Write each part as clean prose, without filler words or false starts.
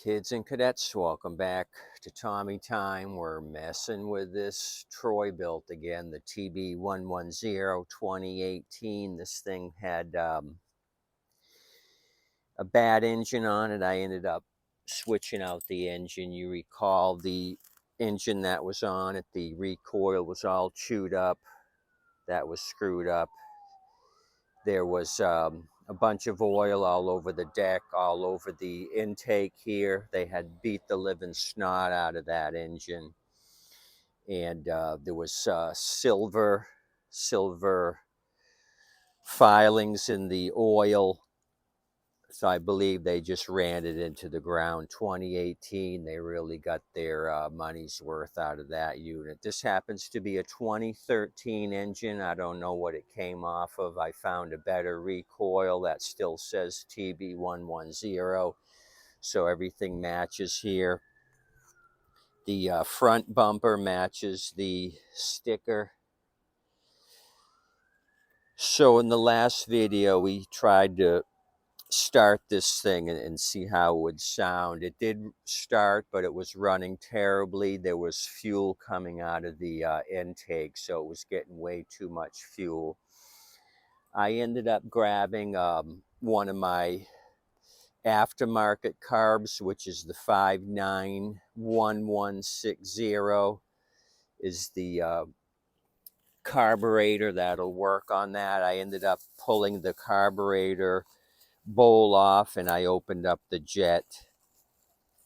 Kids and cadets, welcome back to Tommy Time. We're messing with this Troy-Bilt again, the TB110 2018. This thing had a bad engine on it. I ended up switching out the engine. You recall the engine that was on it, the recoil was all chewed up. That was screwed up. There was a bunch of oil all over the deck, all over the intake here. They had beat the living snot out of that engine. And there was silver filings in the oil. So I believe they just ran it into the ground. 2018, they really got their money's worth out of that unit. This happens to be a 2013 engine. I don't know what it came off of. I found a better recoil that still says TB110. So everything matches here. The front bumper matches the sticker. So in the last video, we tried to start this thing and see how it would sound. It did start, but it was running terribly. There was fuel coming out of the intake, so it was getting way too much fuel. I ended up grabbing one of my aftermarket carbs, which is the 591160 is the carburetor that'll work on that. I ended up pulling the carburetor bowl off, and I opened up the jet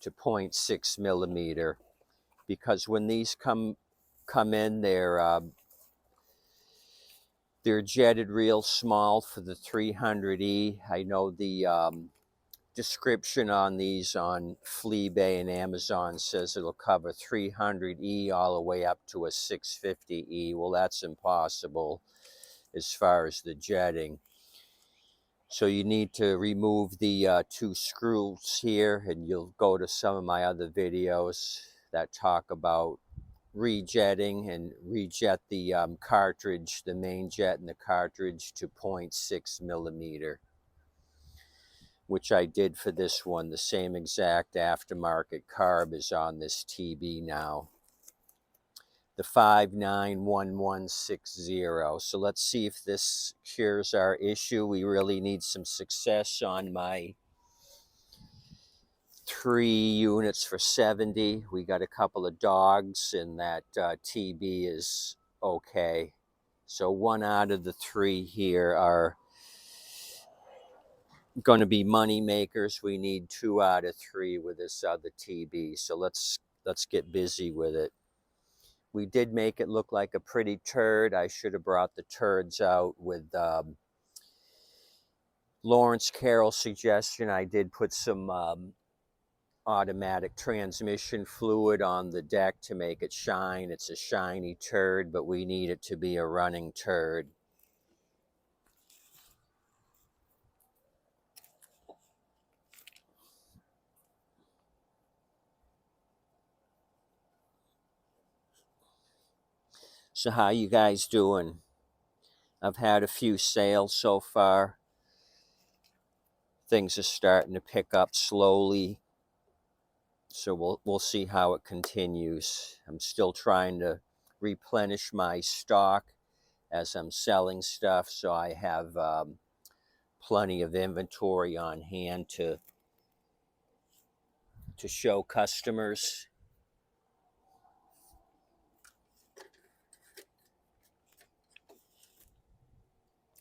to 0.6 millimeter, because when these come in, they're jetted real small for the 300E. I know the description on these on Fleabay and Amazon says it'll cover 300E all the way up to a 650E. Well, that's impossible as far as the jetting. So you need to remove the two screws here, and you'll go to some of my other videos that talk about rejetting and rejet the cartridge, the main jet and the cartridge, to 0.6 millimeter, which I did for this one. The same exact aftermarket carb is on this TB now, the 591160. So let's see if this cures our issue. We really need some success on my 3 units for 70. We got a couple of dogs, and that TB is okay. So 1 out of the 3 here are going to be money makers. We need 2 out of 3 with this other TB. So let's get busy with it. We did make it look like a pretty turd. I should have brought the turds out with Lawrence Carroll's suggestion. I did put some automatic transmission fluid on the deck to make it shine. It's a shiny turd, but we need it to be a running turd. So how you guys doing? I've had a few sales so far. Things are starting to pick up slowly. So we'll see how it continues. I'm still trying to replenish my stock as I'm selling stuff, so I have plenty of inventory on hand to show customers.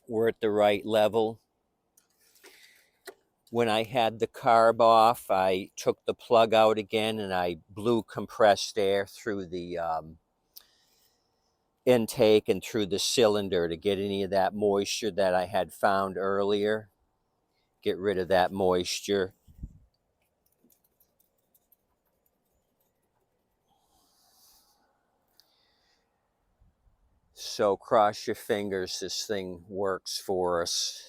We're at the right level. When I had the carb off, I took the plug out again and I blew compressed air through the intake and through the cylinder to get any of that moisture that I had found earlier. Get rid of that moisture. So cross your fingers this thing works for us.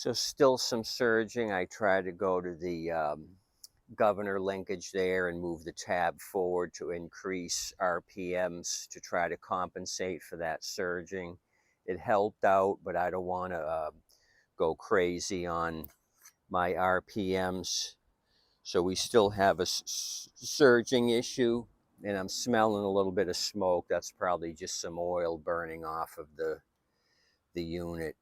So still some surging. I tried to go to the governor linkage there and move the tab forward to increase RPMs to try to compensate for that surging. It helped out, but I don't want to go crazy on my RPMs. So we still have a surging issue, and I'm smelling a little bit of smoke. That's probably just some oil burning off of the unit.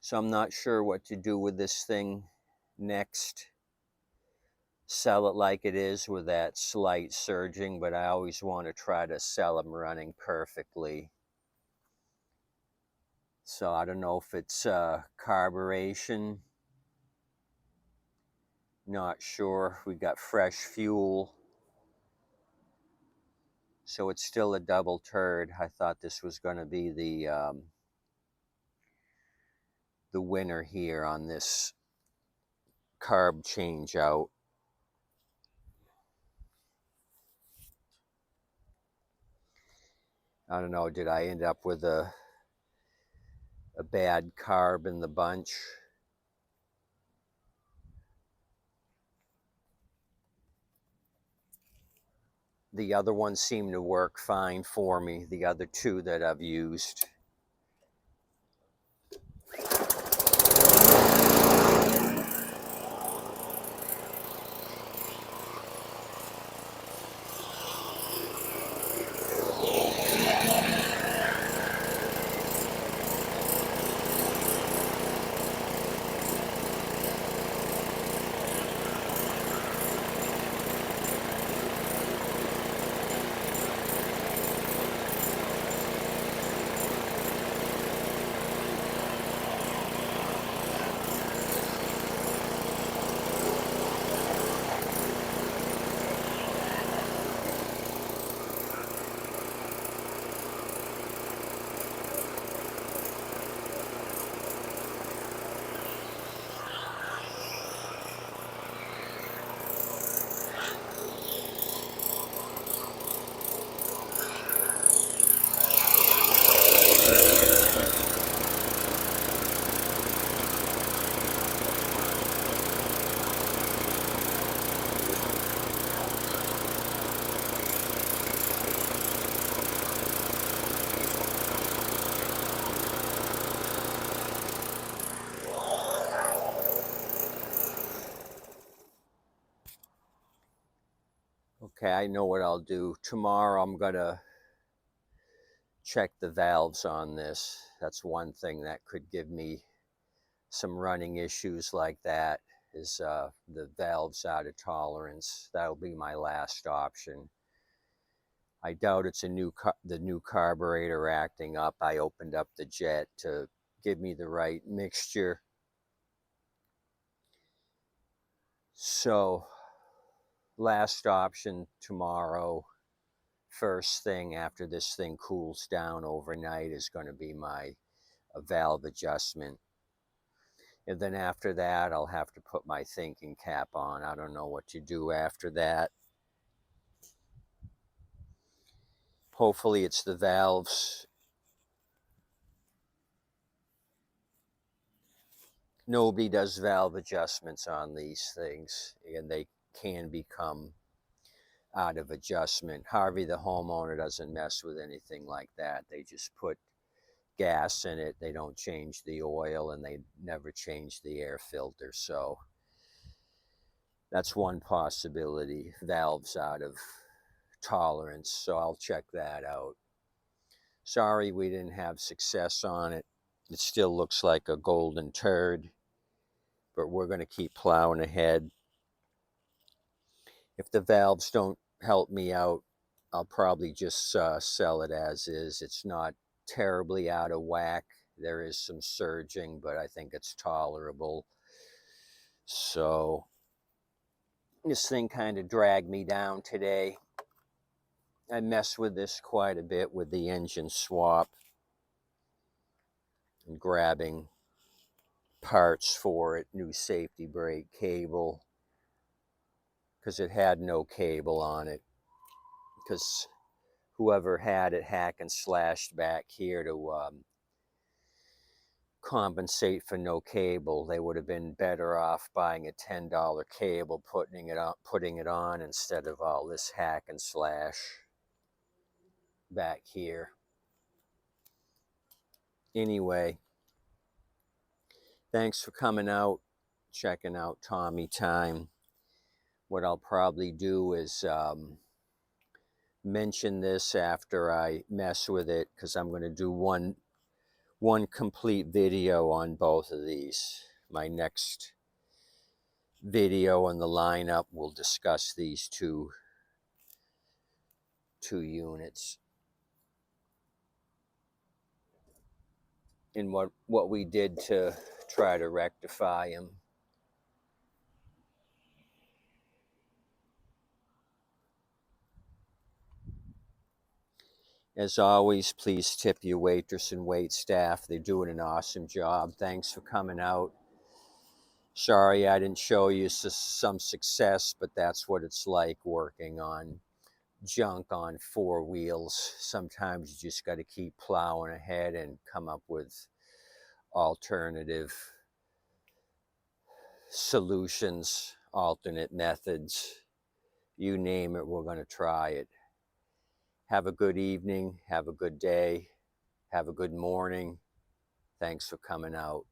So I'm not sure what to do with this thing next. Sell it like it is with that slight surging, but I always want to try to sell them running perfectly. So I don't know if it's carburation. Not sure. We got fresh fuel. So it's still a double turd. I thought this was going to be the winner here on this carb change out. I don't know, did I end up with a bad carb in the bunch? The other ones seem to work fine for me, the other two that I've used. Okay, I know what I'll do. Tomorrow I'm gonna check the valves on this. That's one thing that could give me some running issues like that, is the valves out of tolerance. That'll be my last option. I doubt it's the new carburetor acting up. I opened up the jet to give me the right mixture. So last option tomorrow, first thing after this thing cools down overnight, is going to be my valve adjustment. And then after that, I'll have to put my thinking cap on. I don't know what to do after that. Hopefully it's the valves. Nobody does valve adjustments on these things, and they can become out of adjustment. Harvey, the homeowner, doesn't mess with anything like that. They just put gas in it. They don't change the oil, and they never change the air filter. So that's one possibility. Valves out of tolerance. So I'll check that out. Sorry we didn't have success on it. It still looks like a golden turd, but we're going to keep plowing ahead. If the valves don't help me out, I'll probably just sell it as is. It's not terribly out of whack. There is some surging, but I think it's tolerable. So this thing kind of dragged me down today. I messed with this quite a bit with the engine swap and grabbing parts for it, new safety brake cable, because it had no cable on it, because whoever had it hack and slashed back here to compensate for no cable. They would have been better off buying a $10 cable, putting it on instead of all this hack and slash back here. Anyway, thanks for coming out, checking out Tommy Time. What I'll probably do is mention this after I mess with it, because I'm going to do one complete video on both of these. My next video in the lineup will discuss these two units and what we did to try to rectify them. As always, please tip your waitress and wait staff. They're doing an awesome job. Thanks for coming out. Sorry I didn't show you some success, but that's what it's like working on junk on four wheels. Sometimes you just got to keep plowing ahead and come up with alternative solutions, alternate methods. You name it, we're going to try it. Have a good evening. Have a good day. Have a good morning. Thanks for coming out.